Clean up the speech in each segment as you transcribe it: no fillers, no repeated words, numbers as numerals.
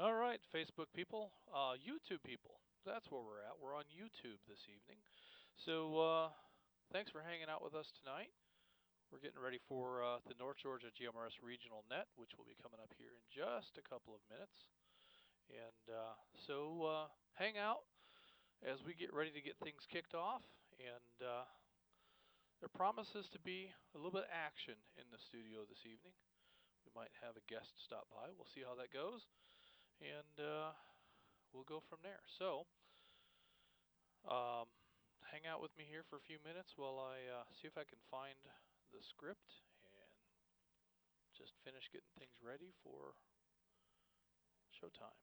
All right, Facebook people, YouTube people. That's where we're at. We're on YouTube this evening. So thanks for hanging out with us tonight. We're getting ready for the North Georgia GMRS Regional Net, which will be coming up here in just a couple of minutes. And so hang out as we get ready to get things kicked off. And there promises to be a little bit of action in the studio this evening. We might have a guest stop by. We'll see how that goes. And we'll go from there. So, hang out with me here for a few minutes while I see if I can find the script and just finish getting things ready for showtime.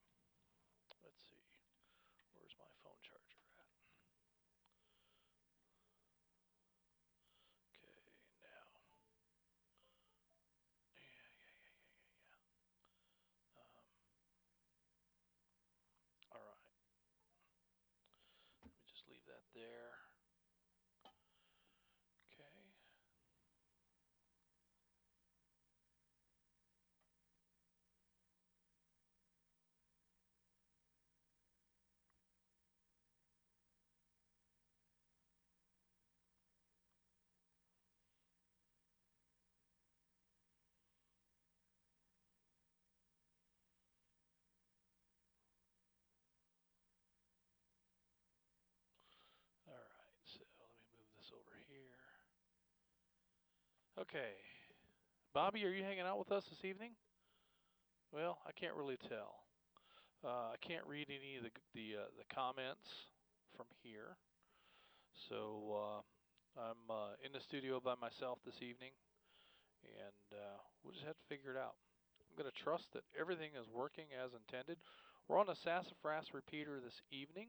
Let's see. Where's my phone charger at? Okay, now. Yeah. All right. Let me just leave that there. Okay. All right. So let me move this over here. Okay. Bobby, are you hanging out with us this evening? Well, I can't really tell. I can't read any of the comments from here, so I'm in the studio by myself this evening, and we'll just have to figure it out. I'm going to trust that everything is working as intended. We're on a sassafras repeater this evening,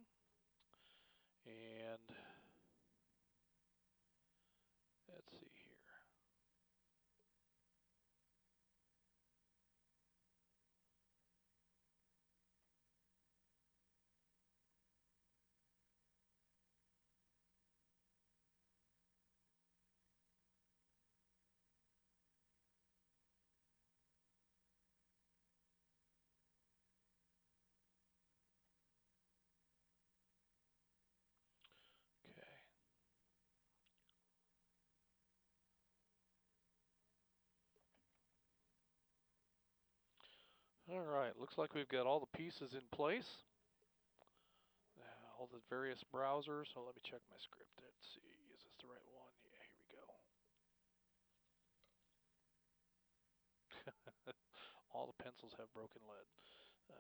and let's see here. Okay. All right, looks like we've got all the pieces in place. All the various browsers. So let me check my script. Let's see, is this the right one? Yeah, here we go. All the pencils have broken lead. I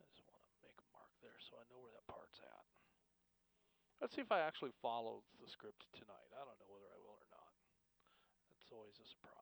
just want to make a mark there so I know where that part's at. Let's see if I actually follow the script tonight. I don't know whether I will or not. That's always a surprise.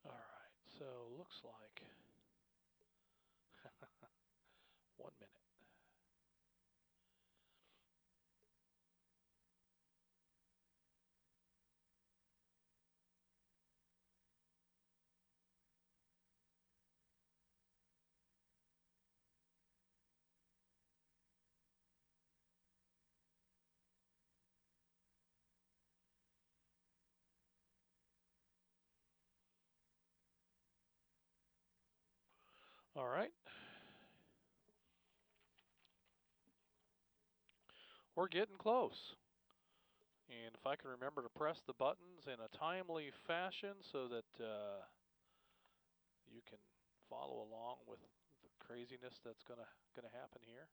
All right, so looks like 1 minute. All right. We're getting close. And if I can remember to press the buttons in a timely fashion so that you can follow along with the craziness that's gonna happen here.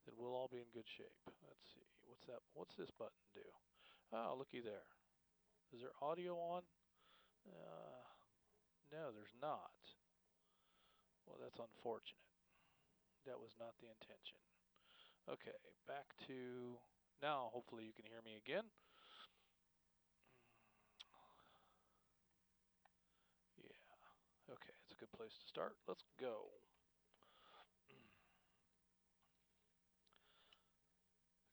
then we'll all be in good shape. Let's see. What's that? What's this button do? Oh, looky there. Is there audio on? Uh, no, there's not. Well, that's unfortunate. That was not the intention. Okay, back to now. Hopefully you can hear me again. Yeah. Okay, it's a good place to start. Let's go.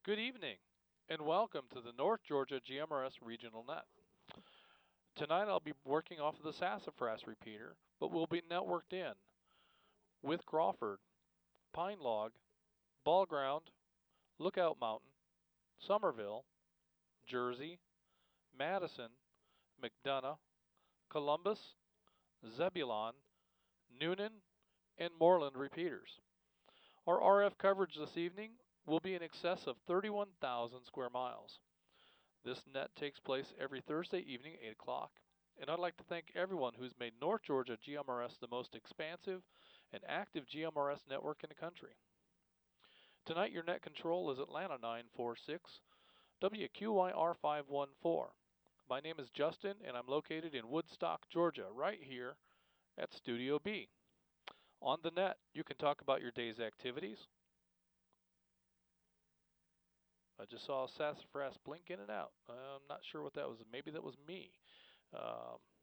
Good evening, and welcome to the North Georgia GMRS Regional Net. Tonight I'll be working off of the sassafras repeater, but we'll be networked in with Crawford, Pine Log, Ball Ground, Lookout Mountain, Somerville, Jersey, Madison, McDonough, Columbus, Zebulon, Noonan, and Moreland repeaters. Our RF coverage this evening will be in excess of 31,000 square miles. This net takes place every Thursday evening, 8 o'clock. And I'd like to thank everyone who's made North Georgia GMRS the most expansive and active GMRS network in the country. Tonight your net control is Atlanta 946, WQYR 514. My name is Justin and I'm located in Woodstock, Georgia, right here at Studio B. On the net, you can talk about your day's activities. I just saw a sassafras blink in and out. I'm not sure what that was. Maybe that was me.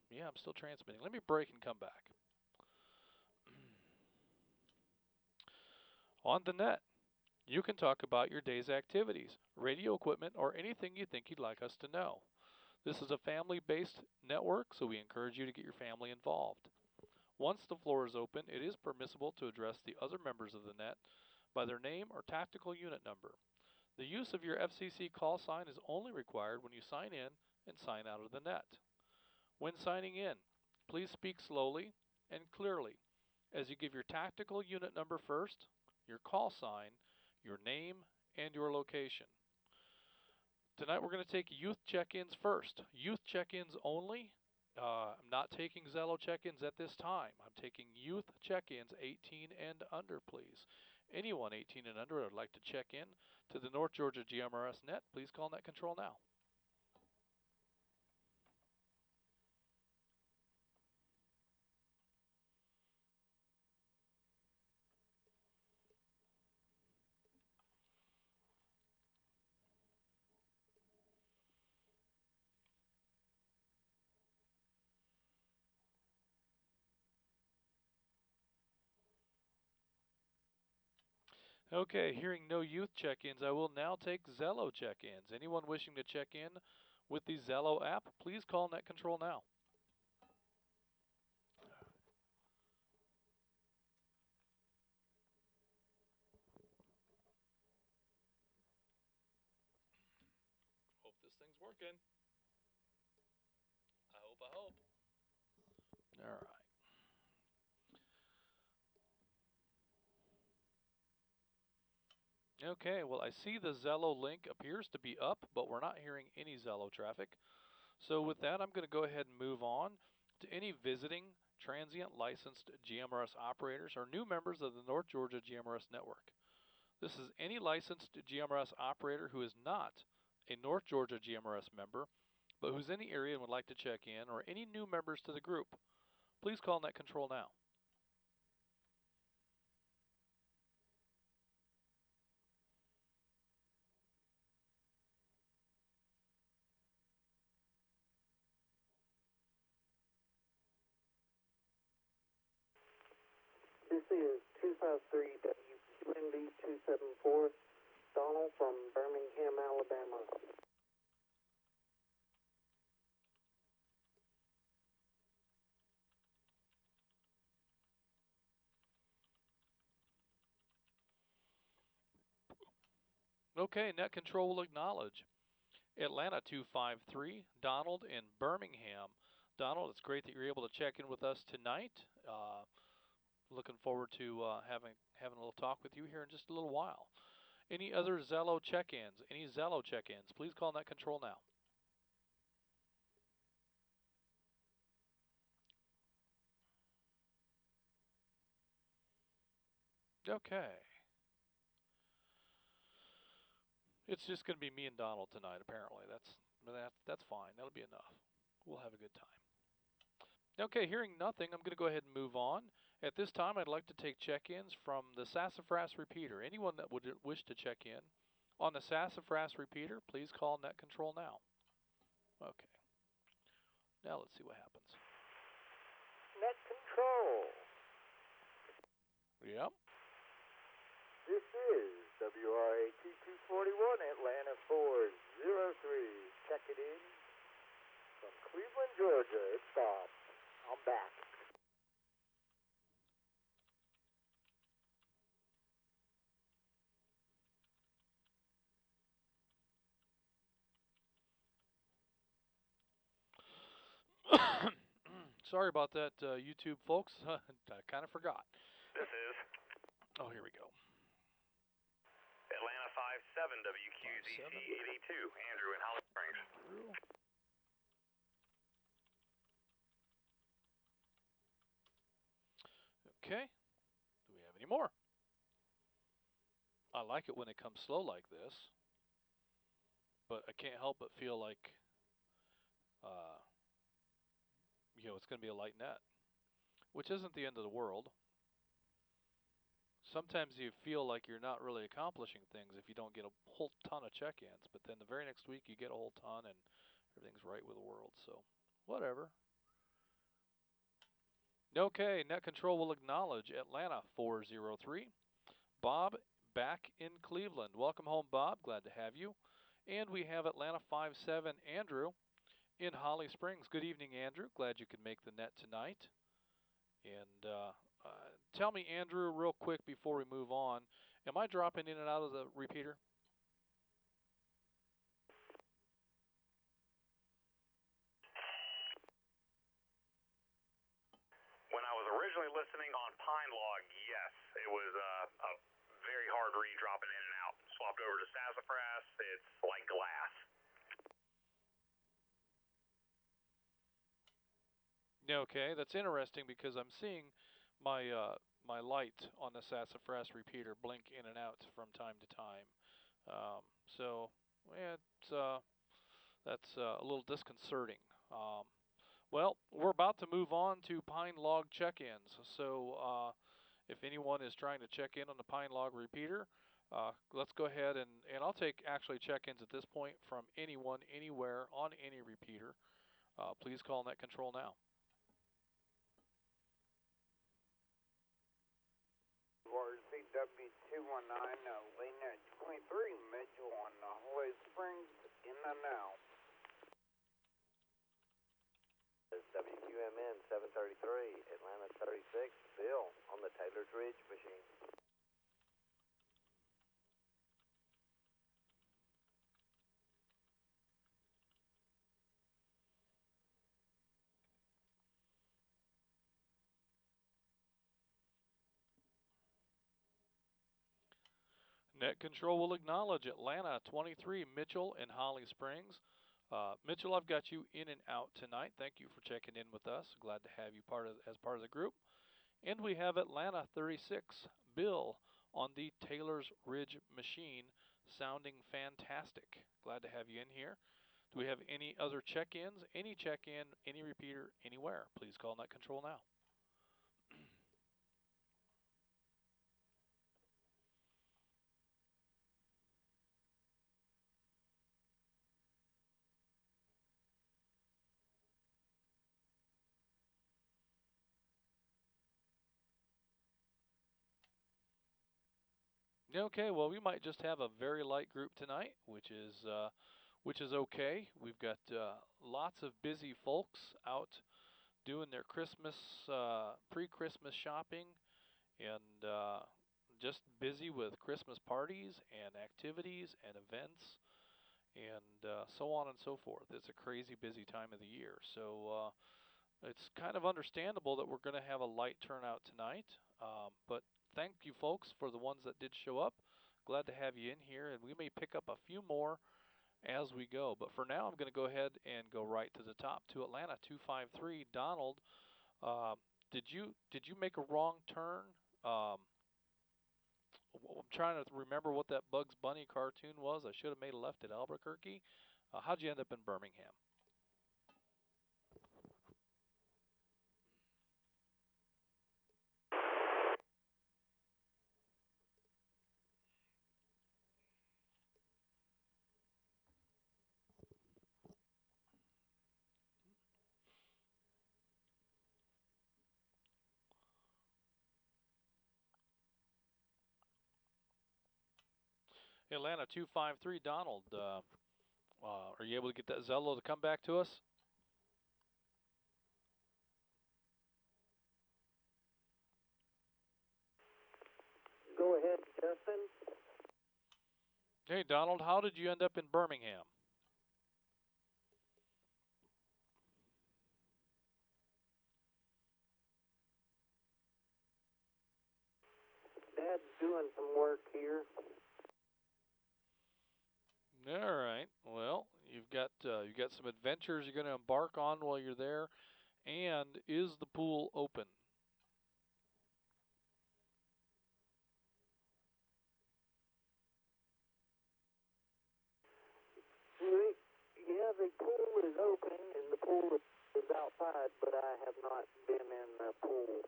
Yeah, I'm still transmitting. Let me break and come back. On the net, you can talk about your day's activities, radio equipment, or anything you think you'd like us to know. This is a family-based network, so we encourage you to get your family involved. Once the floor is open, it is permissible to address the other members of the net by their name or tactical unit number. The use of your FCC call sign is only required when you sign in and sign out of the net. When signing in, please speak slowly and clearly as you give your tactical unit number first, your call sign, your name, and your location. Tonight we're going to take youth check-ins first. Youth check-ins only. I'm not taking Zello check-ins at this time. I'm taking youth check-ins 18 and under, please. Anyone 18 and under would like to check in to the North Georgia GMRS net, please call net control now. Okay, hearing no youth check-ins, I will now take Zello check-ins. Anyone wishing to check in with the Zello app, please call net control now. Hope this thing's working. I hope. All right. Okay, well, I see the Zello link appears to be up, but we're not hearing any Zello traffic. So with that, I'm going to go ahead and move on to any visiting transient licensed GMRS operators or new members of the North Georgia GMRS network. This is any licensed GMRS operator who is not a North Georgia GMRS member, but who's in the area and would like to check in, or any new members to the group. Please call net control now. This is 253 WQNB 274, Donald from Birmingham, Alabama. Okay, net control will acknowledge Atlanta 253, Donald in Birmingham. Donald, it's great that you're able to check in with us tonight. Looking forward to having a little talk with you here in just a little while. Any other Zello check-ins? Any Zello check-ins? Please call net control now. Okay. It's just going to be me and Donald tonight, apparently. That's fine. That'll be enough. We'll have a good time. Okay, hearing nothing, I'm going to go ahead and move on. At this time, I'd like to take check-ins from the Sassafras repeater. Anyone that would wish to check in on the Sassafras repeater, please call net control now. Okay. Now let's see what happens. Net control. Yep. This is WRAT 241 Atlanta 403. Checking in from Cleveland, Georgia. It's Bob. I'm back. Sorry about that, YouTube folks. I kind of forgot. This is Oh, here we go. Atlanta 57 WQZC 82, Andrew in Holly Springs. Andrew. Okay. Do we have any more? I like it when it comes slow like this, but I can't help but feel like, it's going to be a light net, which isn't the end of the world. Sometimes you feel like you're not really accomplishing things if you don't get a whole ton of check-ins, but then the very next week you get a whole ton and everything's right with the world, so whatever. Okay, net control will acknowledge Atlanta 403. Bob back in Cleveland. Welcome home, Bob. Glad to have you. And we have Atlanta 57 Andrew in Holly Springs. Good evening, Andrew. Glad you could make the net tonight. And tell me, Andrew, real quick before we move on, am I dropping in and out of the repeater? When I was originally listening on Pine Log, yes, it was a very hard read dropping in and out. Swapped over to Sassafras, it's like glass. Okay, that's interesting because I'm seeing my my light on the Sassafras repeater blink in and out from time to time. So yeah, that's a little disconcerting. Well, we're about to move on to Pine Log check-ins. So if anyone is trying to check in on the Pine Log repeater, let's go ahead and I'll take actually check-ins at this point from anyone, anywhere, on any repeater. Please call net control now. RCW219, Lena 23, Mitchell on Holly Springs, in the now. WQMN 733, Atlanta 36, Bill on the Taylor's Ridge machine. Net control will acknowledge Atlanta 23, Mitchell in Holly Springs. Mitchell, I've got you in and out tonight. Thank you for checking in with us. Glad to have you as part of the group. And we have Atlanta 36, Bill on the Taylor's Ridge machine, sounding fantastic. Glad to have you in here. Do we have any other check-ins? Any check-in, any repeater, anywhere? Please call net control now. Okay, well, we might just have a very light group tonight, which is okay. We've got lots of busy folks out doing their Christmas pre-Christmas shopping and just busy with Christmas parties and activities and events and so on and so forth. It's a crazy busy time of the year, so it's kind of understandable that we're going to have a light turnout tonight, but thank you folks for the ones that did show up. Glad to have you in here, and we may pick up a few more as we go. But for now, I'm going to go ahead and go right to the top to Atlanta 253. Donald, did you make a wrong turn I'm trying to remember what that Bugs Bunny cartoon was. I should have made a left at Albuquerque. How'd you end up in Birmingham? Atlanta 253, Donald. Are you able to get that Zello to come back to us? Go ahead, Justin. Hey, Donald, how did you end up in Birmingham? Dad's doing some work here. All right. Well, you've got some adventures you're going to embark on while you're there. And is the pool open? Yeah, the pool is open and the pool is outside, but I have not been in the pool.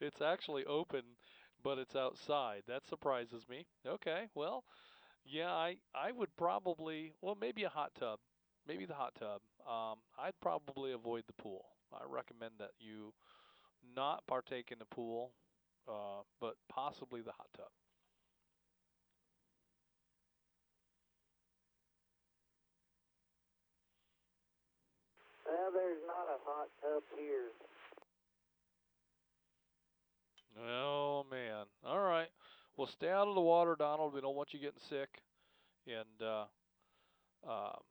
It's actually open, but it's outside. That surprises me. Okay, well, yeah, I would probably, well, maybe a hot tub, maybe the hot tub. I'd probably avoid the pool. I recommend that you not partake in the pool, but possibly the hot tub. There's not a hot tub here. Oh man. All right. Well, stay out of the water, Donald. We don't want you getting sick, and um,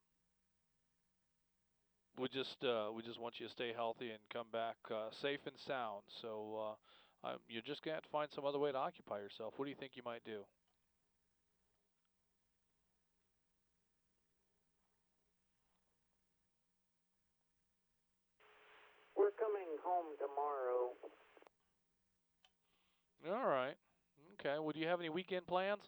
we just want you to stay healthy and come back safe and sound. So you're just gonna have to find some other way to occupy yourself. What do you think you might do? We're coming home tomorrow. All right. Okay. Well, do you have any weekend plans?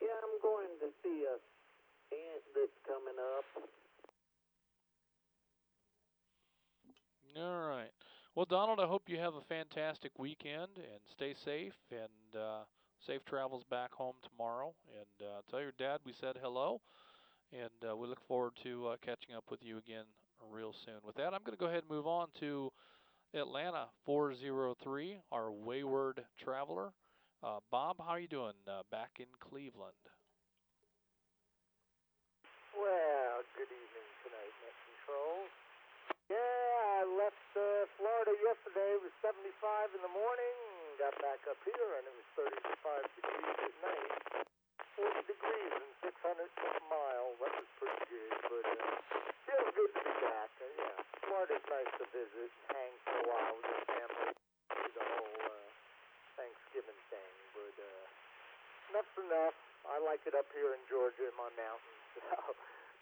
Yeah, I'm going to see a aunt that's coming up. All right. Well, Donald, I hope you have a fantastic weekend and stay safe and safe travels back home tomorrow. And tell your dad we said hello. And we look forward to catching up with you again real soon. With that, I'm going to go ahead and move on to Atlanta 403, our wayward traveler. Bob, how are you doing back in Cleveland? Well, good evening tonight, Net Control. Yeah, I left Florida yesterday. It was 75 in the morning. Got back up here, and it was 35 degrees at night. 40 degrees and 600 miles. That was pretty good, but feels good to be back. Yeah, Florida's nice to visit and hang for a while with the family. Do the whole Thanksgiving thing, but enough's enough. I like it up here in Georgia in my mountains. So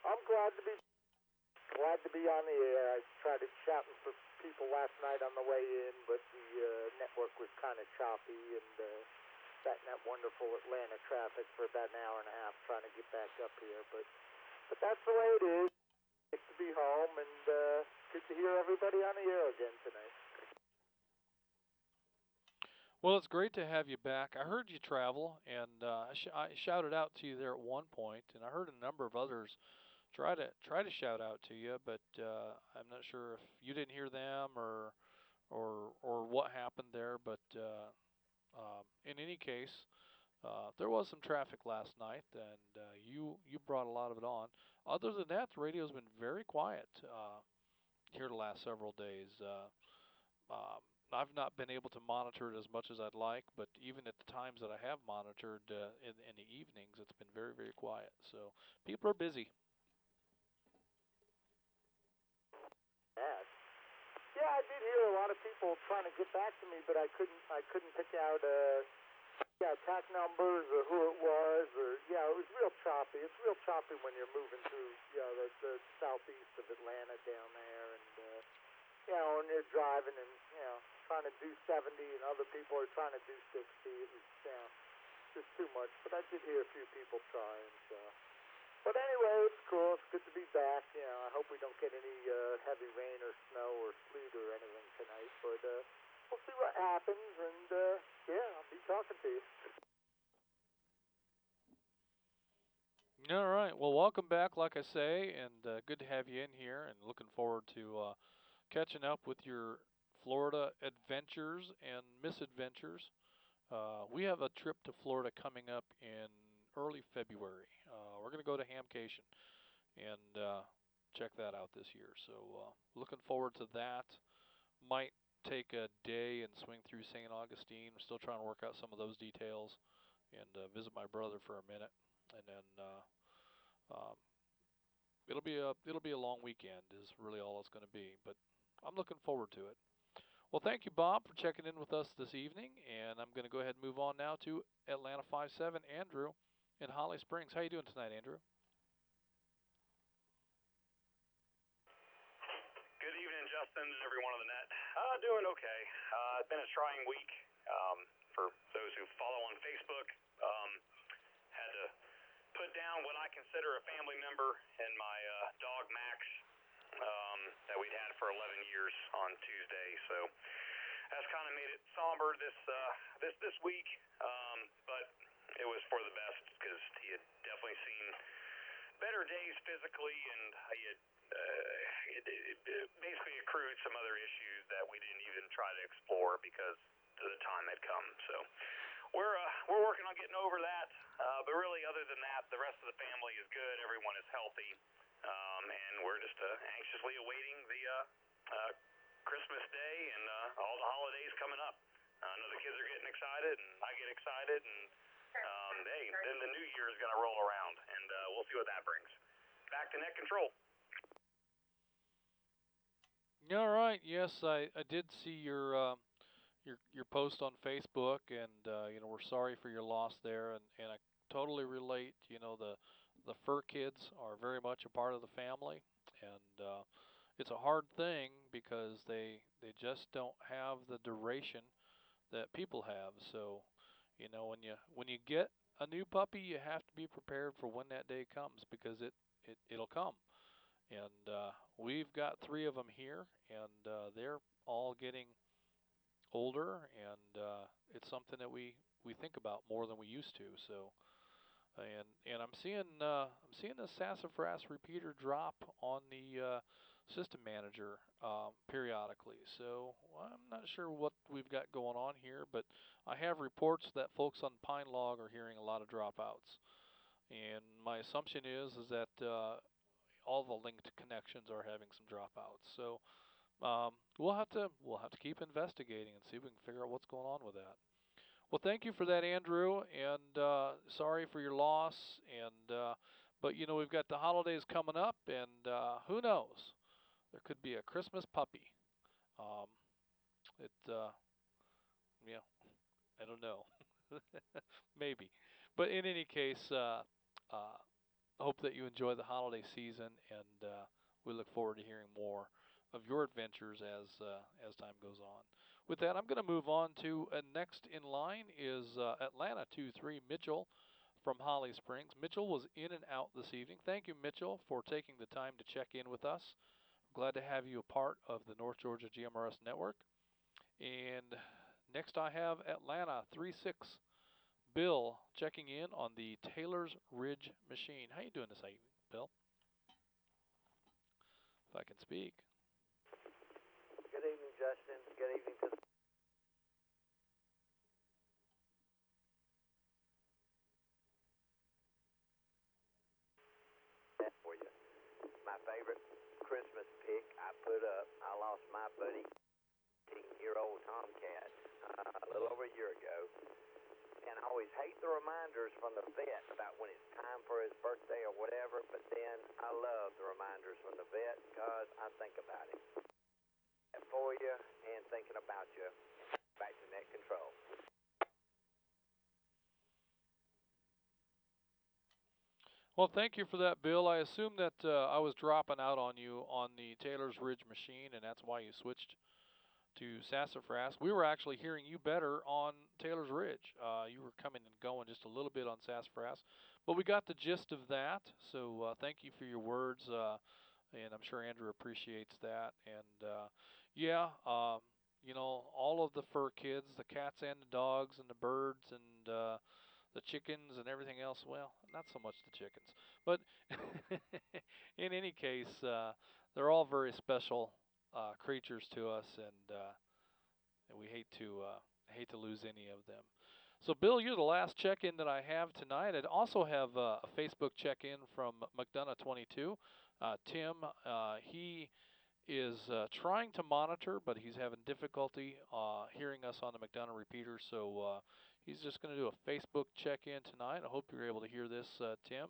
I'm glad to be on the air. I tried shouting for people last night on the way in, but the network was kind of choppy, and sat in that wonderful Atlanta traffic for about an hour and a half trying to get back up here. But that's the way it is. It's to be home, and good to hear everybody on the air again tonight. Well, it's great to have you back. I heard you travel, and I shouted out to you there at one point, and I heard a number of others try to shout out to you, but I'm not sure if you didn't hear them or what happened there. But in any case, there was some traffic last night, and you brought a lot of it on. Other than that, the radio's been very quiet here the last several days. I've not been able to monitor it as much as I'd like, but even at the times that I have monitored in the evenings, it's been very, very quiet. So people are busy. Yes. Yeah, I did hear a lot of people trying to get back to me, but I couldn't pick out tack numbers or who it was, or it was real choppy. It's real choppy when you're moving through, the southeast of Atlanta down there, and when you're driving and trying to do 70, and other people are trying to do 60. It was just too much. But I did hear a few people trying. So, but anyway, it's cool. It's good to be back. I hope we don't get any heavy rain or snow or sleet or anything tonight. But we'll see what happens, and I'll be talking to you. All right. Well, welcome back, like I say, and good to have you in here. And looking forward to catching up with your Florida adventures and misadventures. We have a trip to Florida coming up in early February. We're going to go to Hamcation and check that out this year. So looking forward to that. Might take a day and swing through St. Augustine. We're still trying to work out some of those details and visit my brother for a minute, and then um, it'll be a long weekend. Is really all it's going to be. But I'm looking forward to it. Well, thank you, Bob, for checking in with us this evening, and I'm going to go ahead and move on now to Atlanta 57, Andrew in Holly Springs. How you doing tonight, Andrew? Good evening, Justin, and everyone on the net. Doing okay. It's been a trying week for those who follow on Facebook. Had to put down what I consider a family member in my dog Max that we'd had for 11 years on Tuesday. So that's kind of made it somber this week, but it was for the best because he had definitely seen better days physically, and he had it basically accrued some other issues that we didn't even try to explore because the time had come. So we're working on getting over that, but really other than that, the rest of the family is good. Everyone is healthy, and we're just anxiously awaiting the Christmas Day and all the holidays coming up. I know the kids are getting excited, and I get excited, and hey, then the new year is going to roll around, and we'll see what that brings. Back to net control. All right. Yes, I did see your post on Facebook, and we're sorry for your loss there, and I totally relate. The fur kids are very much a part of the family, and it's a hard thing because they just don't have the duration that people have. So, when you get a new puppy, you have to be prepared for when that day comes because it'll come. And we've got 3 of them here, and they're all getting older, and it's something that we think about more than we used to. So, and I'm seeing the sassafras repeater drop on the system manager periodically. So I'm not sure what we've got going on here, but I have reports that folks on Pine Log are hearing a lot of dropouts, and my assumption is that all the linked connections are having some dropouts. So we'll have to keep investigating and see if we can figure out what's going on with that. Well, thank you for that, Andrew, and sorry for your loss. And but we've got the holidays coming up, and who knows? There could be a Christmas puppy. Um, it yeah, I don't know, maybe. But in any case, I hope that you enjoy the holiday season, and we look forward to hearing more of your adventures as time goes on. With that, I'm going to move on to next in line is Atlanta 23 Mitchell from Holly Springs. Mitchell was in and out this evening. Thank you, Mitchell, for taking the time to check in with us. Glad to have you a part of the North Georgia GMRS network. And next I have Atlanta 36 Bill checking in on the Taylor's Ridge machine. How you doing this evening, Bill? If I can speak. Good evening, Justin. Good evening to the for you. My favorite Christmas pick I put up, I lost my buddy, 18-year-old Tomcat, a little over a year ago. And I always hate the reminders from the vet about when it's time for his birthday or whatever, but then I love the reminders from the vet because I think about him. For you and thinking about you. Back to net control. Well, thank you for that, Bill. I assume that I was dropping out on you on the Taylor's Ridge machine, and that's why you switched to Sassafras. We were actually hearing you better on Taylor's Ridge. You were coming and going just a little bit on Sassafras, but we got the gist of that. So thank you for your words, and I'm sure Andrew appreciates that. And yeah, all of the fur kids, the cats and the dogs and the birds and the chickens and everything else. Well, not so much the chickens, but in any case, they're all very special creatures to us, and we hate to lose any of them. So, Bill, you're the last check-in that I have tonight. I'd also have a Facebook check-in from McDonough22. Tim, he is trying to monitor, but he's having difficulty hearing us on the McDonough repeater. So he's just going to do a Facebook check-in tonight. I hope you're able to hear this, Tim.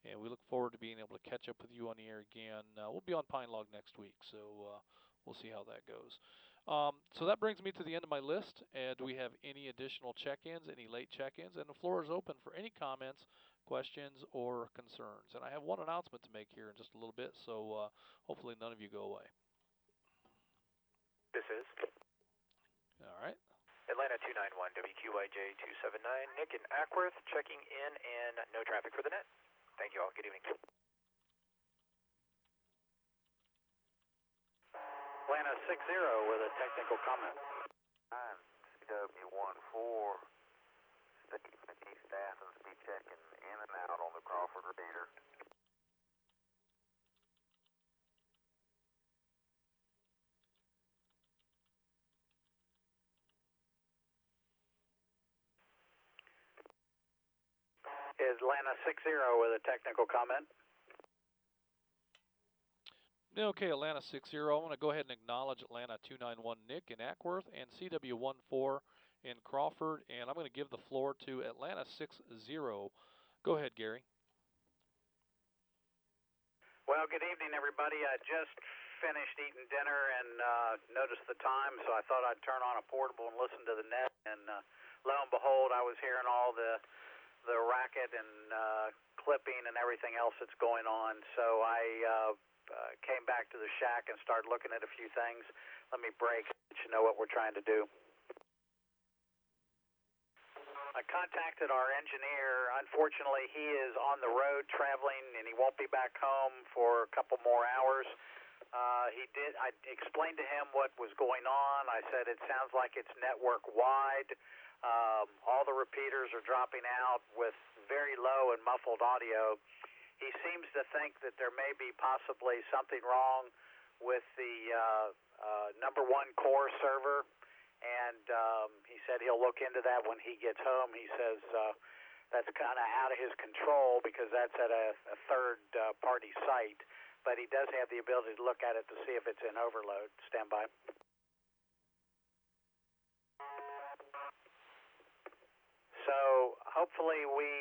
And we look forward to being able to catch up with you on the air again. We'll be on Pine Log next week, so we'll see how that goes. So that brings me to the end of my list. Do we have any additional check-ins, any late check-ins? And the floor is open for any comments, questions, or concerns. And I have one announcement to make here in just a little bit, so hopefully none of you go away. This is All right. Atlanta 291 WQYJ 279. Nick in Ackworth checking in and no traffic for the net. Thank you all. Good evening. Atlanta 60 with a technical comment. CW14, East Athens, be checking in and out on the Crawford repeater. Atlanta 60 with a technical comment. Okay, Atlanta 60. I want to go ahead and acknowledge Atlanta 291 Nick in Ackworth and CW14 in Crawford, and I'm going to give the floor to Atlanta 60. Go ahead, Gary. Well, good evening, everybody. I just finished eating dinner and noticed the time, so I thought I'd turn on a portable and listen to the net. And lo and behold, I was hearing all the racket and clipping and everything else that's going on. So I came back to the shack and started looking at a few things. Let me break so you know what we're trying to do. I contacted our engineer. Unfortunately, he is on the road traveling, and he won't be back home for a couple more hours. I explained to him what was going on. I said it sounds like it's network-wide. All the repeaters are dropping out with very low and muffled audio. He seems to think that there may be possibly something wrong with the number one core server, and he said he'll look into that when he gets home. He says that's kind of out of his control because that's at a third-party site, but he does have the ability to look at it to see if it's in overload. Stand by. So hopefully we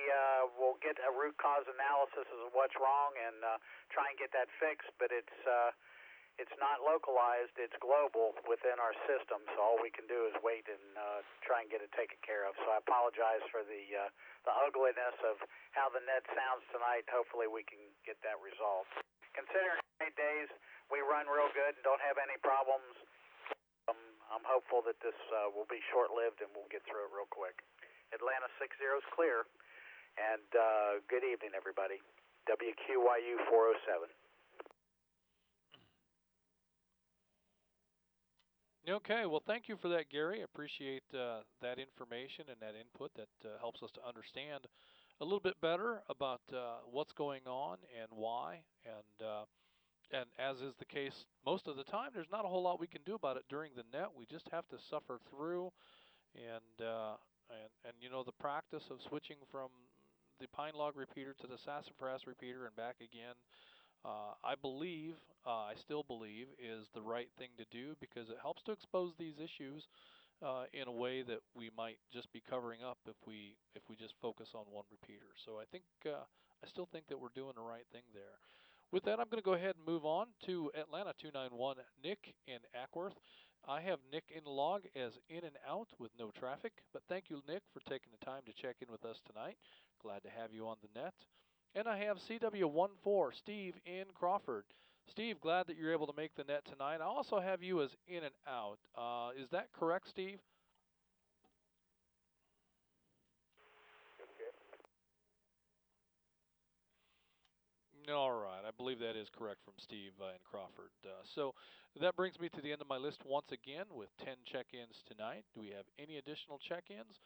will get a root cause analysis of what's wrong and try and get that fixed. But it's not localized; it's global within our system. So all we can do is wait and try and get it taken care of. So I apologize for the ugliness of how the net sounds tonight. Hopefully we can get that resolved. Considering 8 days, we run real good and don't have any problems. I'm hopeful that this will be short-lived and we'll get through it real quick. Atlanta 60 is clear, and good evening, everybody. WQYU 407. Okay, well, thank you for that, Gary. I appreciate that information and that input that helps us to understand a little bit better about what's going on and why. And as is the case most of the time, there's not a whole lot we can do about it during the net. We just have to suffer through. And the practice of switching from the pine log repeater to the sassafras repeater and back again, I still believe, is the right thing to do because it helps to expose these issues in a way that we might just be covering up if we just focus on one repeater. So I still think that we're doing the right thing there. With that, I'm going to go ahead and move on to Atlanta 291 Nick in Ackworth. I have Nick in log as in and out with no traffic, but thank you, Nick, for taking the time to check in with us tonight. Glad to have you on the net. And I have CW14, Steve in Crawford. Steve, glad that you're able to make the net tonight. I also have you as in and out. Is that correct, Steve? All right, I believe that is correct from Steve in Crawford. So that brings me to the end of my list once again with 10 check-ins tonight. Do we have any additional check-ins?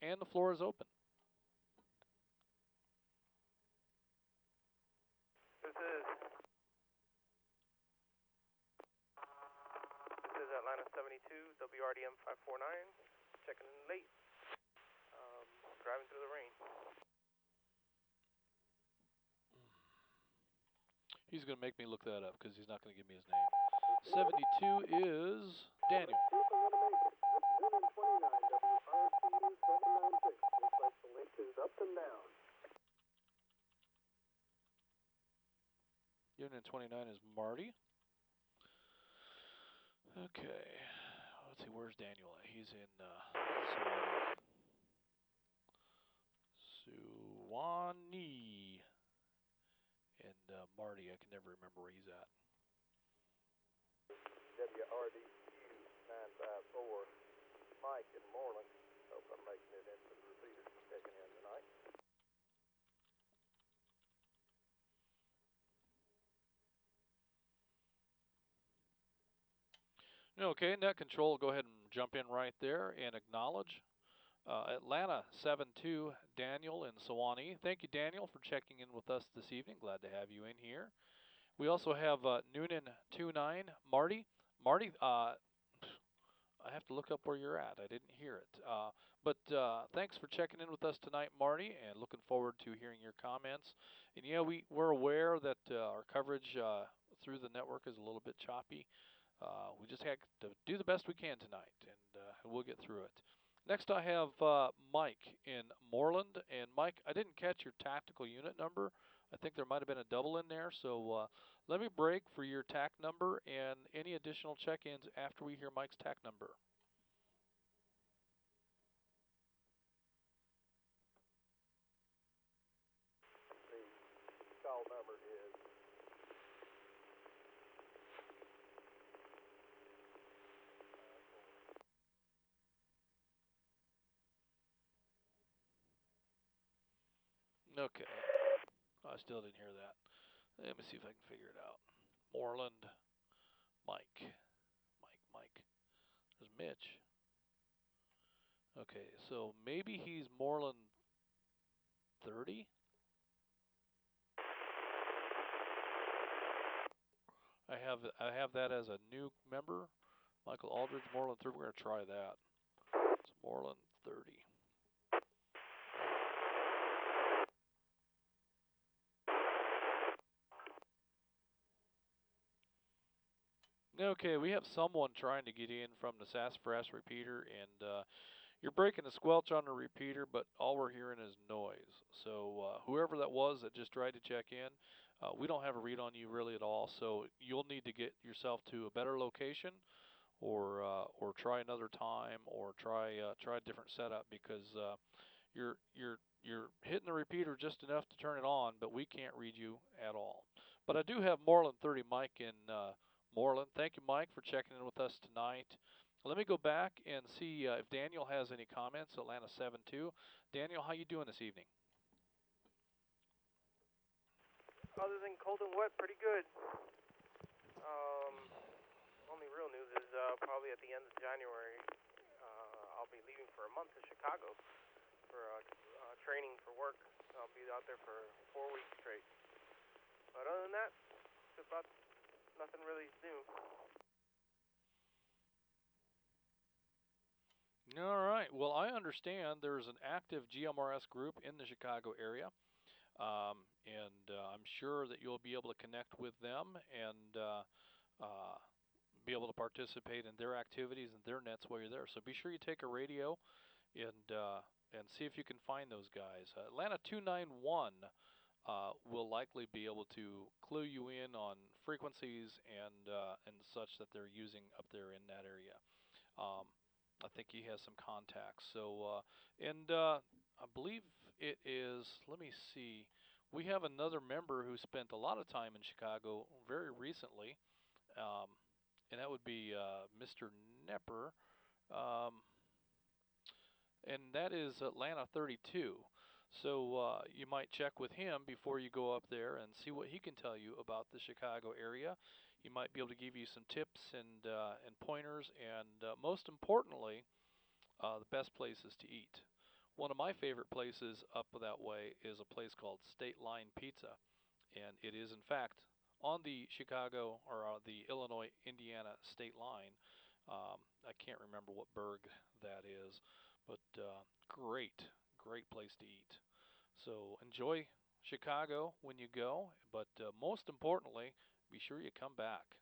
And the floor is open. This is Atlanta 72, WRDM 549, checking in late, driving through the rain. He's going to make me look that up because he's not going to give me his name. 72 is Daniel. Unit 29 is Marty. Okay. Let's see, where's Daniel at? He's in Suwannee. And Marty, I can never remember where he's at. WRDQ 954, Mike in Moreland. Hope I'm making it into the repeater checking in tonight. Okay, net control, go ahead and jump in right there and acknowledge. Atlanta 72, Daniel in Suwannee. Thank you, Daniel, for checking in with us this evening. Glad to have you in here. We also have Noonan 29, Marty. Marty, I have to look up where you're at. I didn't hear it. But thanks for checking in with us tonight, Marty, and looking forward to hearing your comments. And yeah, we're aware that our coverage through the network is a little bit choppy. We just have to do the best we can tonight, and we'll get through it. Next, I have Mike in Moreland. And Mike, I didn't catch your tactical unit number. I think there might have been a double in there, so let me break for your TAC number and any additional check-ins after we hear Mike's TAC number. The call number is Okay. I still didn't hear that. Let me see if I can figure it out. Moreland, Mike. Mike. There's Mitch. Okay, so maybe he's Moreland 30? I have that as a new member. Michael Aldridge, Moreland 30. We're going to try that. It's Moreland 30. Okay, we have someone trying to get in from the sassafras repeater, and you're breaking a squelch on the repeater, but all we're hearing is noise. So whoever that was that just tried to check in, we don't have a read on you really at all. So you'll need to get yourself to a better location, or try another time, or try a different setup, because you're hitting the repeater just enough to turn it on, but we can't read you at all. But I do have Moreland 30 Mike in Moreland. Thank you, Mike, for checking in with us tonight. Let me go back and see if Daniel has any comments. Atlanta 7-2. Daniel, how you doing this evening? Other than cold and wet, pretty good. Only real news is probably at the end of January, I'll be leaving for a month to Chicago for training for work. I'll be out there for 4 weeks straight. But other than that, it's about nothing really new. All right. Well, I understand there's an active GMRS group in the Chicago area, and I'm sure that you'll be able to connect with them and be able to participate in their activities and their nets while you're there. So be sure you take a radio and see if you can find those guys. Atlanta 291 will likely be able to clue you in on frequencies and such that they're using up there in that area. I think he has some contacts. So I believe it is. Let me see. we have another member who spent a lot of time in Chicago very recently, um, and that would be Mr. Nepper, um, and that is Atlanta 32. So you might check with him before you go up there and see what he can tell you about the Chicago area. He might be able to give you some tips and pointers, and most importantly, the best places to eat. One of my favorite places up that way is a place called State Line Pizza, and it is in fact on the Chicago or the Illinois Indiana state line. I can't remember what burg that is, but great place to eat. So enjoy Chicago when you go, but most importantly, be sure you come back.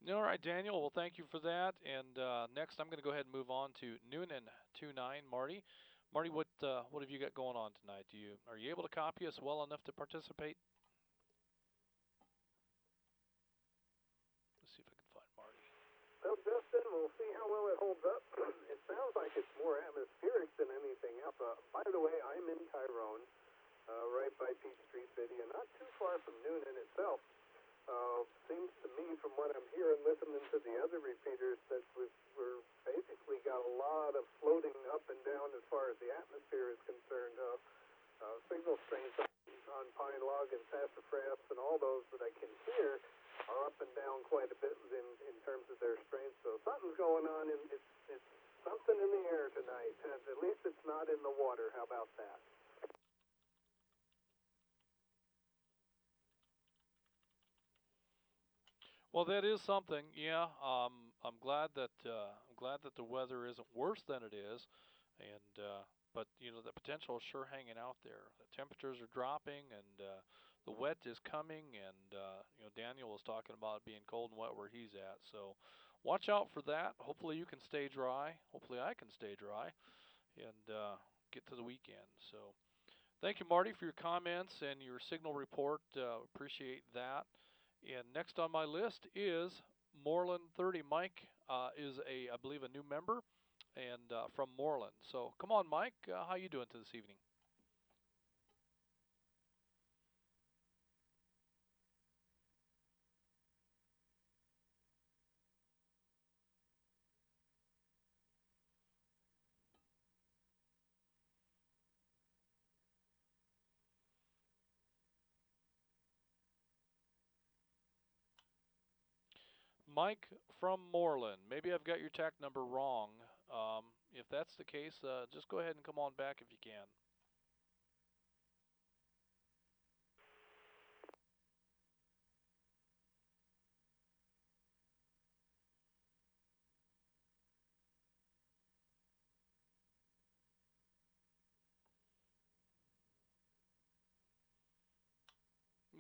All right, Daniel. Well, thank you for that. And next, I'm going to go ahead and move on to Noonan 29, Marty. Marty, what have you got going on tonight? Are you able to copy us well enough to participate? Let's see if I can find Marty. Well, Justin, we'll see how well it holds up. It sounds like it's more atmospheric than anything else. By the way, I'm in Tyrone, right by Peachtree City, and not too far from Noonan itself. Seems to me, from what I'm hearing, listening to the other repeaters, that we're basically got a lot of floating up and down as far as the atmosphere is concerned. Signal strength on Pine Log and Sassafras and all those that I can hear are up and down quite a bit in terms of their strength. So something's going on, and it's something in the air tonight. At least it's not in the water. How about that? Well, that is something. Yeah, I'm glad that the weather isn't worse than it is, and but the potential is sure hanging out there. The temperatures are dropping, and the wet is coming, and Daniel was talking about it being cold and wet where he's at. So watch out for that. Hopefully you can stay dry. Hopefully I can stay dry, and get to the weekend. So thank you, Marty, for your comments and your signal report. Appreciate that. And next on my list is Moreland 30. Mike is I believe, a new member, and from Moreland. So come on, Mike. How you doing this evening? Mike from Moreland. Maybe I've got your TAC number wrong. If that's the case, just go ahead and come on back if you can.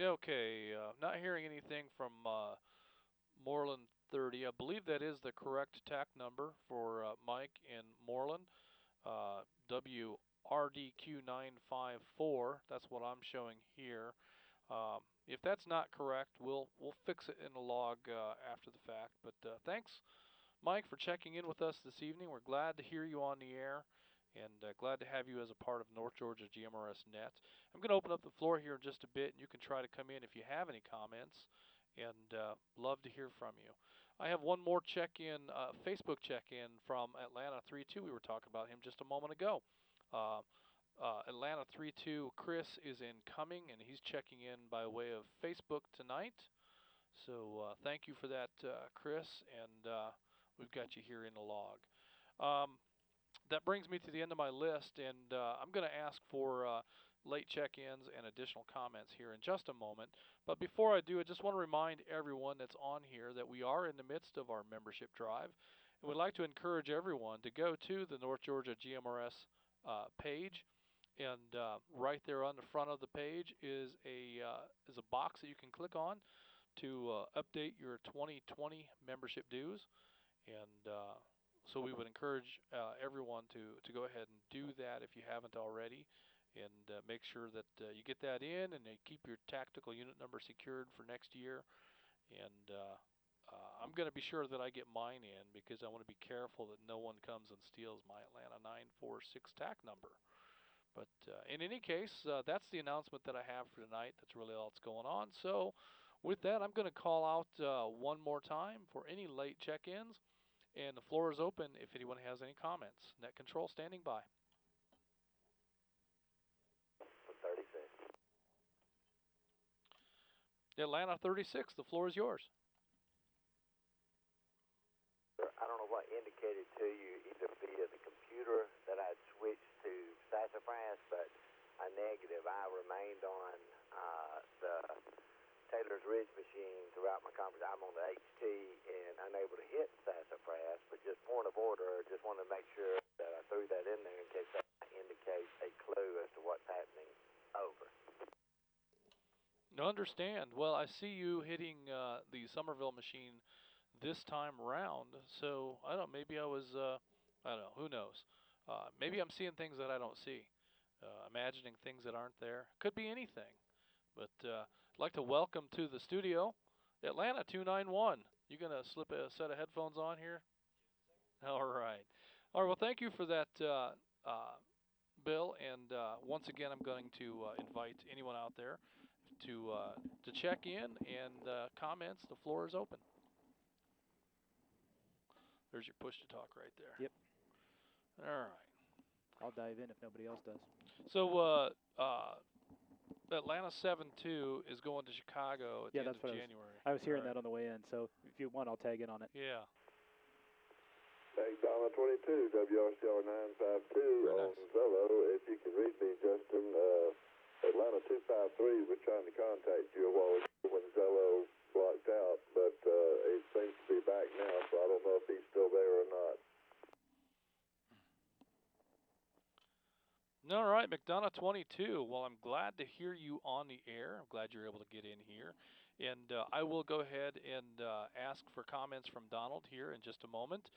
Okay, not hearing anything from Moreland 30. I believe that is the correct TAC number for Mike in Moreland. WRDQ954. That's what I'm showing here. If that's not correct, we'll fix it in the log after the fact. But thanks, Mike, for checking in with us this evening. We're glad to hear you on the air, and glad to have you as a part of North Georgia GMRS Net. I'm going to open up the floor here in just a bit, and you can try to come in if you have any comments, and love to hear from you. I have one more check-in, Facebook check-in from Atlanta 32. We were talking about him just a moment ago. Atlanta 32, Chris is incoming, and he's checking in by way of Facebook tonight. So thank you for that, Chris, and we've got you here in the log. That brings me to the end of my list, and I'm going to ask for late check-ins and additional comments here in just a moment. But before I do, I just want to remind everyone that's on here that we are in the midst of our membership drive, and we'd like to encourage everyone to go to the North Georgia GMRS page, and right there on the front of the page is a box that you can click on to update your 2020 membership dues, and so we would encourage everyone to go ahead and do that if you haven't already. and make sure that you get that in, and they keep your tactical unit number secured for next year. And I'm going to be sure that I get mine in, because I want to be careful that no one comes and steals my Atlanta 946 TAC number. But in any case, that's the announcement that I have for tonight. That's really all that's going on. So with that, I'm going to call out one more time for any late check-ins, and the floor is open if anyone has any comments. Net Control standing by. 36. Atlanta 36, the floor is yours. I don't know what indicated to you, either via the computer that I'd switched to sassafras, but a negative. I remained on the Taylor's Ridge machine throughout my conference. I'm on the HT and unable to hit sassafras, but just point of order, just wanted to make sure that I threw that in there in case that indicates a clue as to what's happening. Over. No, understand. Well, I see you hitting the Somerville machine this time around, so I don't know, maybe I was, I don't know, who knows. Maybe I'm seeing things that I don't see, imagining things that aren't there. Could be anything. But I'd like to welcome to the studio Atlanta 291. You going to slip a set of headphones on here? All right. All right, well, thank you for that, Bill. And once again, I'm going to invite anyone out there to check in and comments. The floor is open. There's your push to talk right there. Yep. All right. I'll dive in if nobody else does. So Atlanta 7-2 is going to Chicago at the end of January. I was hearing that on the way in, so if you want, I'll tag in on it. Yeah. Donna 22, WRCR 952 on Zello. If you can read me, Justin, Atlanta 253 was trying to contact you a while ago when Zello blocked out, but he seems to be back now, so I don't know if he's still there or not. All right, McDonough 22. Well, I'm glad to hear you on the air. I'm glad you're able to get in here. And I will go ahead and ask for comments from Donald here in just a moment.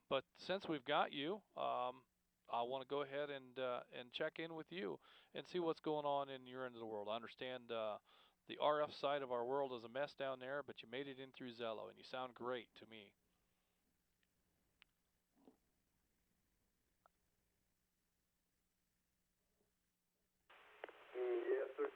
But since we've got you, I want to go ahead and check in with you and see what's going on in your end of the world. I understand the RF side of our world is a mess down there, but you made it in through Zello, and you sound great to me. Yes, sir.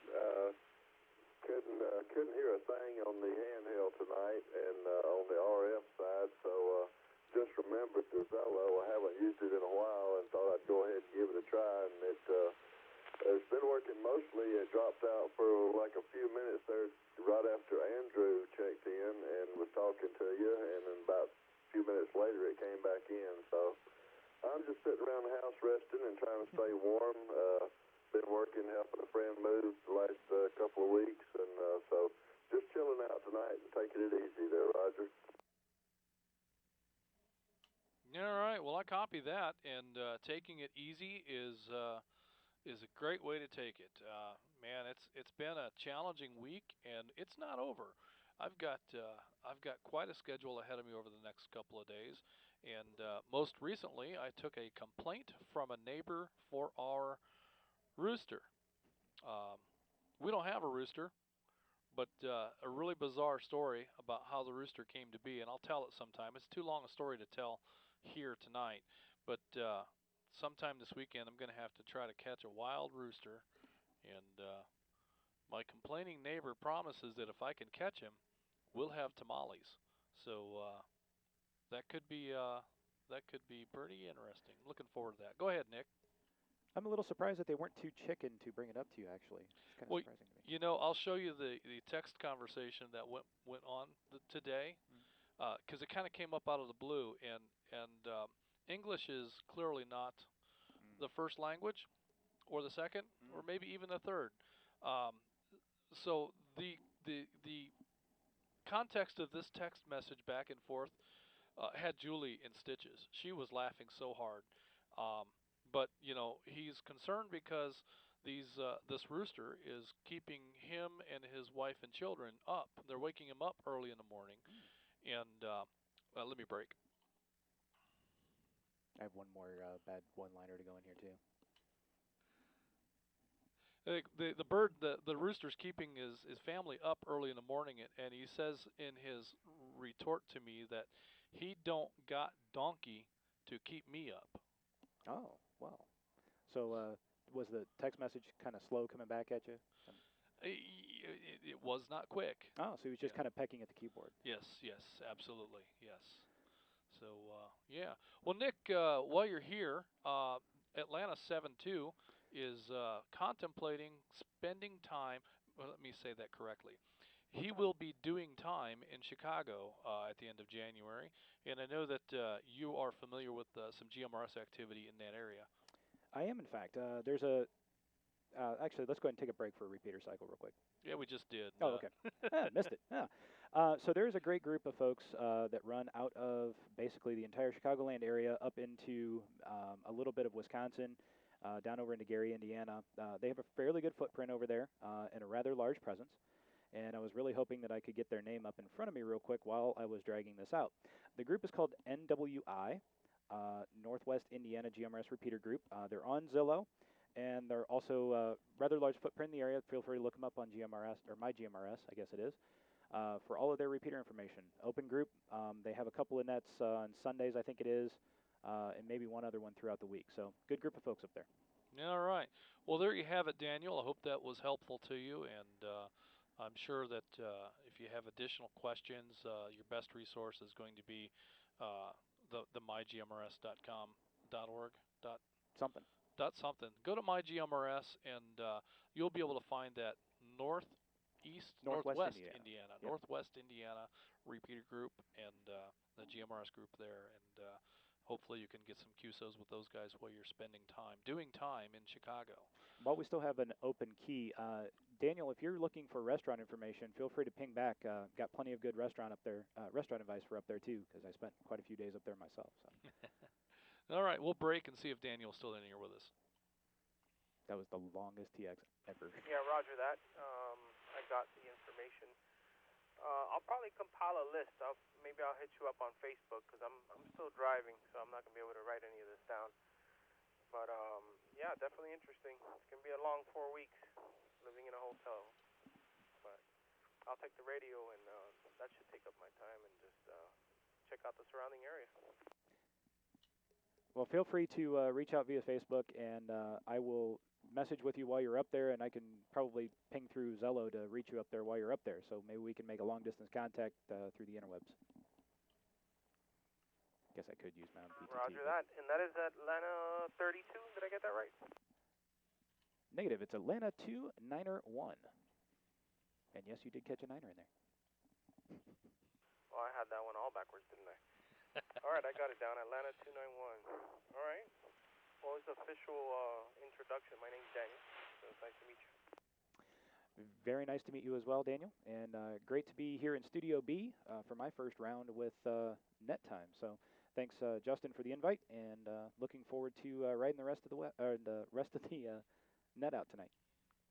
Couldn't hear a thing on the handheld tonight and on the RF side, so just remembered the Zello. I haven't used it in a while and thought I'd go ahead and give it a try, and it's been working mostly. It dropped out for like a few minutes there right after Andrew checked in and was talking to you, and then about a few minutes later it came back in. So I'm just sitting around the house resting and trying to stay warm. Been working, helping a friend move the last couple of weeks, and so just chilling out tonight and taking it easy there, Roger. All right, well, I copy that, and taking it easy is a great way to take it. Man, it's been a challenging week, and it's not over. I've got quite a schedule ahead of me over the next couple of days, and most recently, I took a complaint from a neighbor for our rooster. We don't have a rooster, but a really bizarre story about how the rooster came to be, and I'll tell it sometime. It's too long a story to tell here tonight, but sometime this weekend I'm going to have to try to catch a wild rooster, and my complaining neighbor promises that if I can catch him, we'll have tamales. So that could be pretty interesting. Looking forward to that. Go ahead, Nick. I'm a little surprised that they weren't too chicken to bring it up to you, actually. It's kind of surprising to me. You know, I'll show you the text conversation that went on today, because it kind of came up out of the blue, and English is clearly not the first language, or the second, or maybe even the third. So the context of this text message back and forth had Julie in stitches. She was laughing so hard. But you know, he's concerned because this rooster is keeping him and his wife and children up. They're waking him up early in the morning. And let me break. I have one more bad one-liner to go in here too. The bird, the rooster's keeping his family up early in the morning, and he says in his retort to me that he don't got donkey to keep me up. Oh, wow. So was the text message kind of slow coming back at you? It was not quick. Oh, so he was just Yeah. kind of pecking at the keyboard. Yes, absolutely, yes. So yeah. Well, Nick, while you're here, Atlanta 7-2 is contemplating spending time. Well, let me say that correctly. He will be doing time in Chicago at the end of January, and I know that you are familiar with some GMRS activity in that area. I am, in fact. There's a. Actually, let's go ahead and take a break for a repeater cycle real quick. Yeah, we just did. Oh, okay. Missed it. Yeah. So there's a great group of folks that run out of basically the entire Chicagoland area up into a little bit of Wisconsin, down over into Gary, Indiana. They have a fairly good footprint over there and a rather large presence. And I was really hoping that I could get their name up in front of me real quick while I was dragging this out. The group is called NWI, Northwest Indiana GMRS Repeater Group. They're on Zillow. And they're also rather large footprint in the area. Feel free to look them up on GMRS, or my GMRS, I guess it is, for all of their repeater information. Open group. They have a couple of nets on Sundays, I think it is, and maybe one other one throughout the week. So good group of folks up there. All right. Well, there you have it, Daniel. I hope that was helpful to you, and I'm sure that if you have additional questions, your best resource is going to be the mygmrs.com.org. Something. Something. Go to mygmrs, and you'll be able to find that Northwest Indiana. Yep. Northwest Indiana repeater group, and the GMRS group there, and hopefully you can get some QSOs with those guys while you're doing time in Chicago. While we still have an open key, Daniel, if you're looking for restaurant information, feel free to ping back. Got plenty of good restaurant advice for up there too, because I spent quite a few days up there myself. So. All right, we'll break and see if Daniel's still in here with us. That was the longest TX ever. Yeah, roger that. I got the information. I'll probably compile a list. Maybe I'll hit you up on Facebook because I'm still driving, so I'm not gonna be able to write any of this down. But yeah, definitely interesting. It's gonna be a long 4 weeks living in a hotel. But I'll take the radio, and that should take up my time, and just check out the surrounding area. Well, feel free to reach out via Facebook, and I will message with you while you're up there, and I can probably ping through Zello to reach you up there while you're up there. So maybe we can make a long-distance contact through the interwebs. Guess I could use my own PTT. Roger that. And that is Atlanta 32. Did I get that right? Negative. It's Atlanta 2, Niner 1. And yes, you did catch a niner in there. Well, I had that one all backwards, didn't I? All right, I got it down. Atlanta 291. All right. Well, it's official introduction. My name's Daniel, so it's nice to meet you. Very nice to meet you as well, Daniel. And great to be here in Studio B for my first round with Net Time. So thanks, Justin, for the invite, and looking forward to riding the rest of the net out tonight.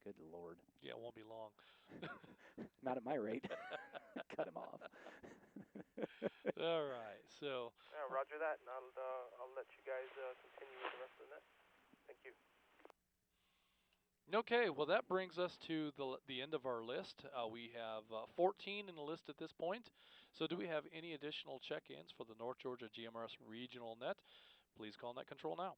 Good Lord. Yeah, it won't be long. Not at my rate. Cut him off. All right, so. Yeah, roger that, and I'll let you guys continue with the rest of the net. Thank you. Okay, well that brings us to the end of our list. We have 14 in the list at this point. So do we have any additional check-ins for the North Georgia GMRS Regional Net? Please call Net Control now.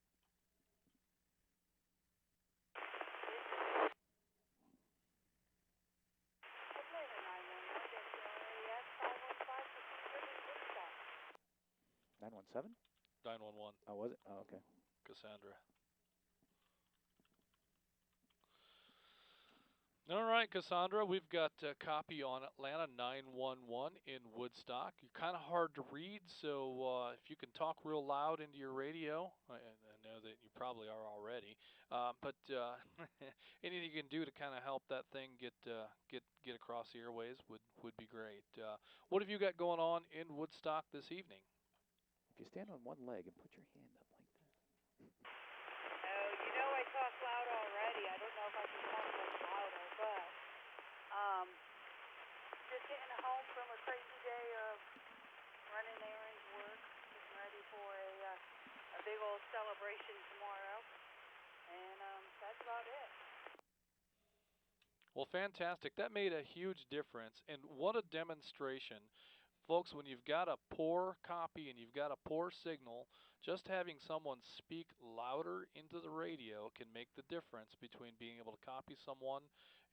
Nine 917? 911. Oh, was it? Oh, okay. Cassandra. All right, Cassandra, we've got a copy on Atlanta 911 in Woodstock. You're kind of hard to read, so if you can talk real loud into your radio, I know that you probably are already, but anything you can do to kind of help that thing get across the airways would be great. What have you got going on in Woodstock this evening? If you stand on one leg and put your hand up like this. Oh, you know I talk loud already. I don't know if I can talk much louder, but just getting home from a crazy day of running errands, work, getting ready for a big old celebration tomorrow, and that's about it. Well, fantastic. That made a huge difference. And what a demonstration. Folks, when you've got a poor copy and you've got a poor signal, just having someone speak louder into the radio can make the difference between being able to copy someone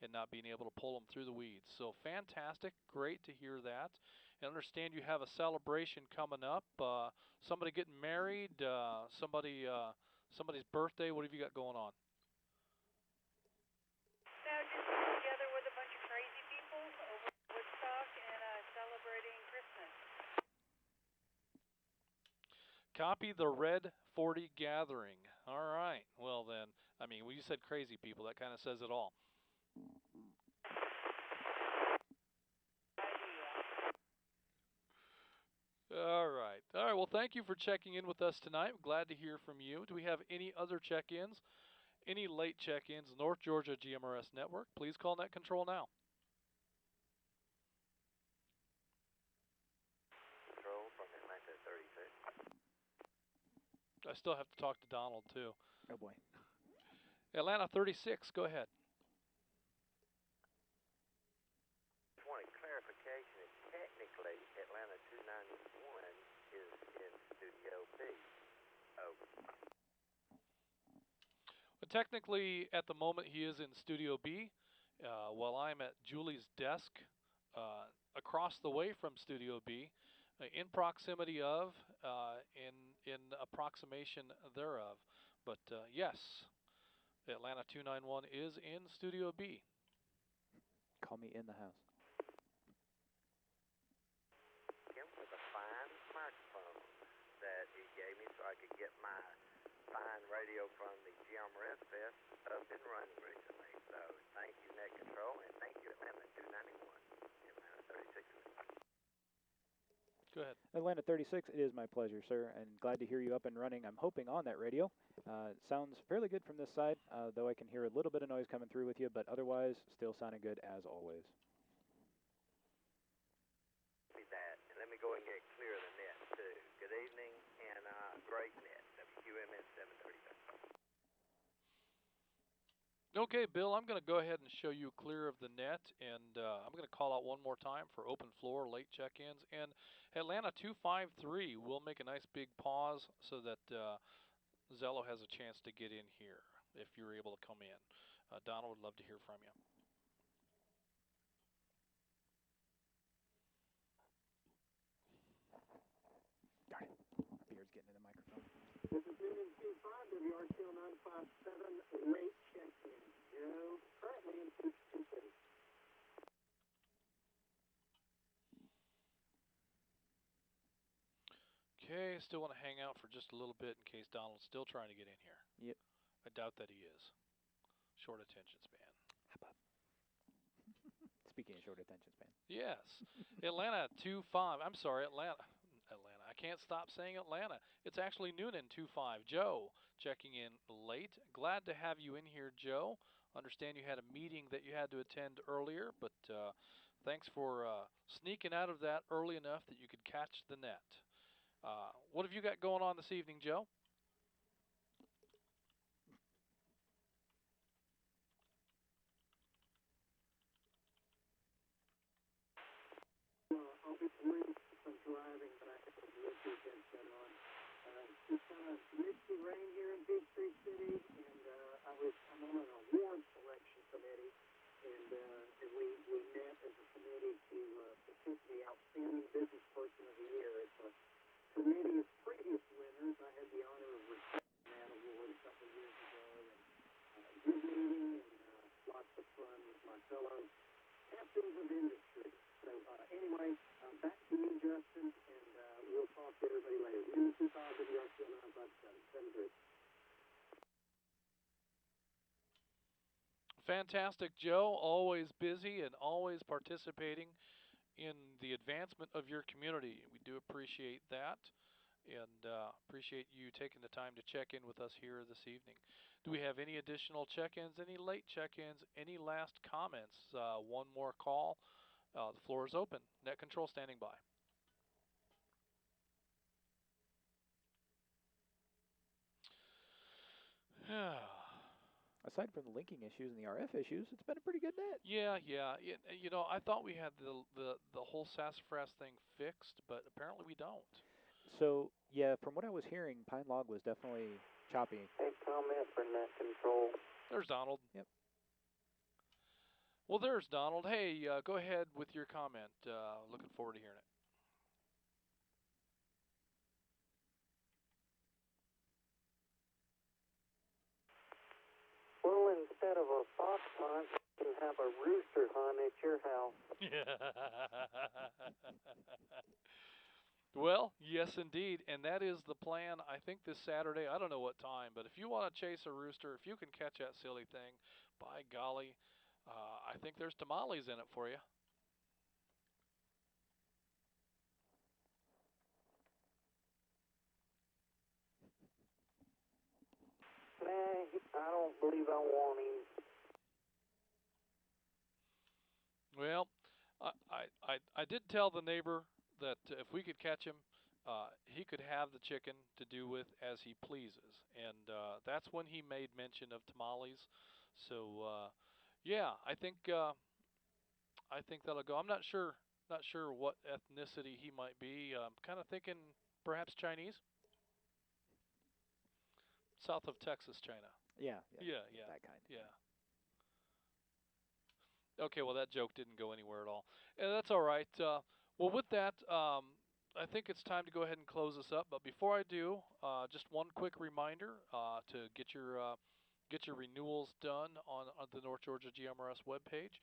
and not being able to pull them through the weeds. So fantastic. Great to hear that. I understand you have a celebration coming up. Somebody getting married, somebody's birthday. What have you got going on? Now, just together with a bunch of crazy people over in Woodstock and celebrating Christmas. Copy the Red 40 Gathering. All right. Well, then, I mean, when you said crazy people, that kind of says it all. All right. All right. Well, thank you for checking in with us tonight. I'm glad to hear from you. Do we have any other check-ins? Any late check-ins? North Georgia GMRS Network. Please call Net Control now. Control from Atlanta 36. I still have to talk to Donald, too. Oh, boy. Atlanta 36, go ahead. Just wanted clarification. Technically, Atlanta 291 is in Studio B. Over. But technically, at the moment, he is in Studio B, while I'm at Julie's desk across the way from Studio B, in proximity of, in approximation thereof. But yes, Atlanta 291 is in Studio B. Call me in the house. Him with a fine microphone that he gave me so I could get my fine radio from the GMRS Fest up and running recently. So thank you, Net Control, and thank you, Atlanta 291. Atlanta 36. Go ahead. Atlanta 36, it is my pleasure, sir, and glad to hear you up and running. I'm hoping on that radio. It sounds fairly good from this side, though I can hear a little bit of noise coming through with you, but otherwise, still sounding good as always. That, and let me go and get clear of the net, too. Good evening, and great net, WQMN 737. Okay, Bill, I'm going to go ahead and show you clear of the net, and I'm going to call out one more time for open floor, late check-ins, and Atlanta 253 will make a nice big pause so that Zello has a chance to get in here if you're able to come in. Donald would love to hear from you. Darn it. My beard's getting in the microphone. This is Newman 25, WRTL 957, late check-in. Joe, currently in Peachtree City. Okay, still want to hang out for just a little bit in case Donald's still trying to get in here. Yep. I doubt that he is. Short attention span. Speaking of short attention span. Yes. Atlanta 25. I'm sorry, Atlanta. I can't stop saying Atlanta. It's actually Noonan 25. Joe checking in late. Glad to have you in here, Joe. Understand you had a meeting that you had to attend earlier, but thanks for sneaking out of that early enough that you could catch the net. What have you got going on this evening, Joe? I'll be brief. I'm driving, but I have a Bluetooth headset on. Just misty rain here in Peachtree City, and I'm on an award selection committee, and we met as a committee to pick the outstanding business person of the year. It's a committee of previous winners. I had the honor of receiving that award a couple of years ago, and good meeting and lots of fun with my fellow captains of industry. So anyway, back to you, Justin, and we'll talk to everybody later. Newman 25, WRTL 957. Fantastic, Joe. Always busy and always participating in the advancement of your community. We do appreciate that and appreciate you taking the time to check in with us here this evening. Do we have any additional check-ins, any late check-ins, any last comments? One more call. The floor is open. Net Control standing by. Aside from the linking issues and the RF issues, it's been a pretty good net. Yeah, yeah. You know, I thought we had the whole sassafras thing fixed, but apparently we don't. So, yeah, from what I was hearing, Pine Log was definitely choppy. Hey, comment for net control. There's Donald. Yep. Well, there's Donald. Hey, go ahead with your comment. Looking forward to hearing it. Well, instead of a fox hunt, you can have a rooster hunt at your house. Well, yes, indeed, and that is the plan. I think this Saturday. I don't know what time, but if you want to chase a rooster, if you can catch that silly thing, by golly, I think there's tamales in it for you. Nah, I don't believe I want him. Well, I did tell the neighbor that if we could catch him, he could have the chicken to do with as he pleases, and that's when he made mention of tamales. So yeah, I think that'll go. I'm not sure what ethnicity he might be. Kind of thinking perhaps Chinese, south of Texas, China. Yeah. Yeah. That kind. Yeah. Okay, well that joke didn't go anywhere at all. And that's all right. Well, with that, I think it's time to go ahead and close this up. But before I do, just one quick reminder to get your renewals done on the North Georgia GMRS webpage.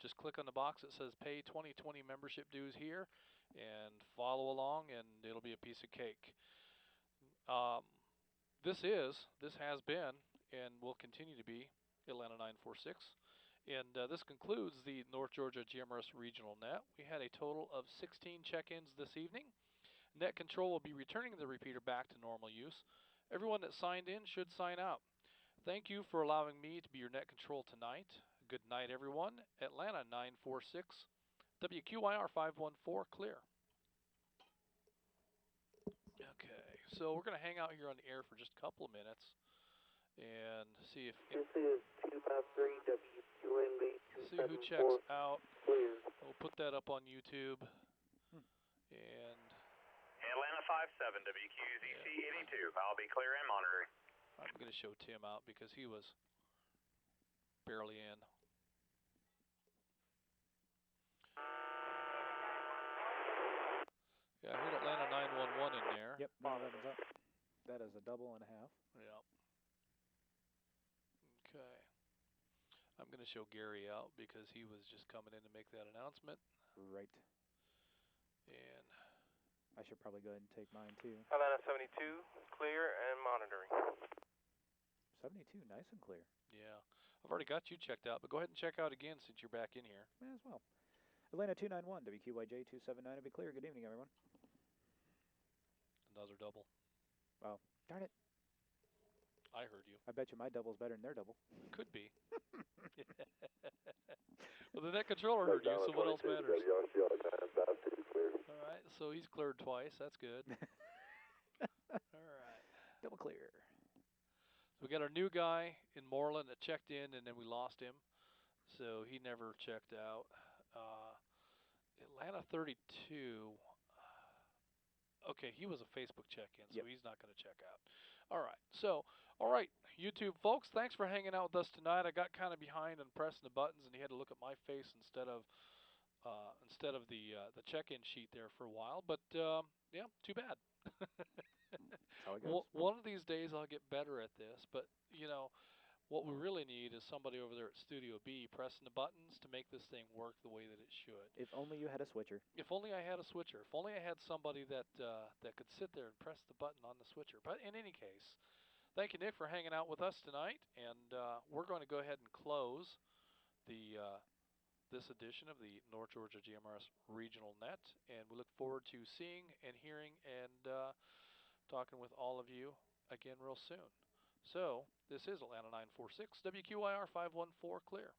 Just click on the box that says Pay 2020 membership dues here, and follow along, and it'll be a piece of cake. Um, this has been, and will continue to be, Atlanta 946. And this concludes the North Georgia GMRS Regional Net. We had a total of 16 check-ins this evening. Net control will be returning the repeater back to normal use. Everyone that signed in should sign out. Thank you for allowing me to be your net control tonight. Good night, everyone. Atlanta 946, WQIR 514, clear. Okay, so we're going to hang out here on the air for just a couple of minutes and see if This is 253 WQNB. see who checks out. Clear. We'll put that up on YouTube. And Atlanta 57, WQZC 82. I'll be clear and monitoring. I'm going to show Tim out because he was barely in. Yeah, I heard Atlanta 911 in there. Yep, 911's up. That is a double and a half. Yep. Okay. I'm going to show Gary out because he was just coming in to make that announcement. Right. And I should probably go ahead and take mine too. Atlanta 72, clear and monitoring. 72, nice and clear. yeah, I've already got you checked out, but go ahead and check out again since you're back in here. May as well. Atlanta 291, WQYJ 279, I'll be clear. Good evening, everyone. Another double. Wow. Darn it. I heard you. I bet you my double's better than their double. Could be. Well, the net controller heard you, so what else matters? All right, so he's cleared twice. That's good. All right. Double clear. So we got our new guy in Moreland that checked in, and then we lost him. So he never checked out. Atlanta 32. Okay, he was a Facebook check-in, so he's not going to check out. All right. So, all right, YouTube folks, thanks for hanging out with us tonight. I got kind of behind on pressing the buttons, and he had to look at my face instead of the check-in sheet there for a while. But yeah, too bad. How it goes. One of these days I'll get better at this, but you know. What we really need is somebody over there at Studio B pressing the buttons to make this thing work the way that it should. If only you had a switcher. If only I had a switcher. If only I had somebody that could sit there and press the button on the switcher. But in any case, thank you, Nick, for hanging out with us tonight. And we're going to go ahead and close the this edition of the North Georgia GMRS Regional Net. And we look forward to seeing and hearing and talking with all of you again real soon. So, this is Atlanta 946, WQIR 514, clear.